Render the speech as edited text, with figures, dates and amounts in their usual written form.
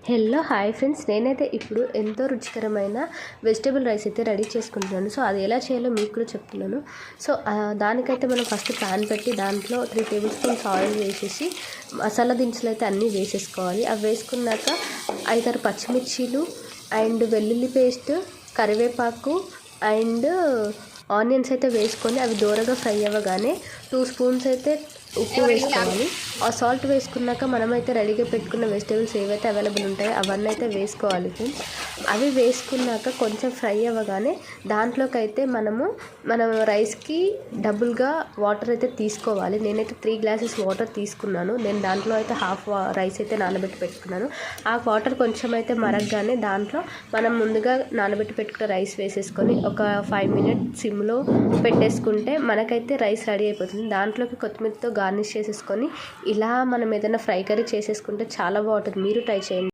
Hello hi friends, నేనైతే ఇప్పుడు ఎంతో రుచికరమైన వెజిటేబుల్ రైస్ అయితే రెడీ చేసుకుంటున్నాను. సో అది ఎలా చేయాలో మీకు కూడా చెప్తున్నాను. సో దానికైతే మనం ఫస్ట్ ప్యాన్ పెట్టి దాంట్లో 3 టేబుల్ స్పూన్స్ ఆయిల్ వేసేసి మసాలా దినుసులు అయితే అన్నీ వేసేసుకోవాలి. అవి వేసుకున్నాక 5-6 పచ్చిమిర్చీలు అండ్ వెల్లుల్లి పేస్ట్, కరివేపాకు అండ్ ఆనియన్స్ అయితే వేసుకొని అవి దూరగా ఫ్రై అవ్వగానే 2 స్పూన్స్ అయితే ఉప్పు వేసుకోవాలి. ఆ సాల్ట్ వేసుకున్నాక మనమైతే రెడీగా పెట్టుకున్న వెజిటేబుల్స్ ఏవైతే అవైలబుల్ ఉంటాయో అవన్నీ అయితే వేసుకోవాలి ఫ్రెండ్స్. అవి వేసుకున్నాక కొంచెం ఫ్రై అవ్వగానే దాంట్లోకి అయితే మనం రైస్కి డబుల్గా వాటర్ అయితే తీసుకోవాలి. నేనైతే 3 గ్లాసెస్ వాటర్ తీసుకున్నాను. నేను దాంట్లో అయితే హాఫ్ రైస్ అయితే నానబెట్టి పెట్టుకున్నాను. ఆ వాటర్ కొంచెం అయితే మరగగానే దాంట్లో మనం ముందుగా నానబెట్టి పెట్టుకున్న రైస్ వేసేసుకొని ఒక 5 మినిట్స్ సిమ్లో పెట్టేసుకుంటే మనకైతే రైస్ రెడీ అయిపోతుంది. దాంట్లోకి కొత్తిమీరతో గార్నిష్ చేసేసుకొని ఇలా మనం ఏదైనా ఫ్రై కర్రీ చేసేసుకుంటే చాలా బాగుంటుంది. మీరు ట్రై చేయండి.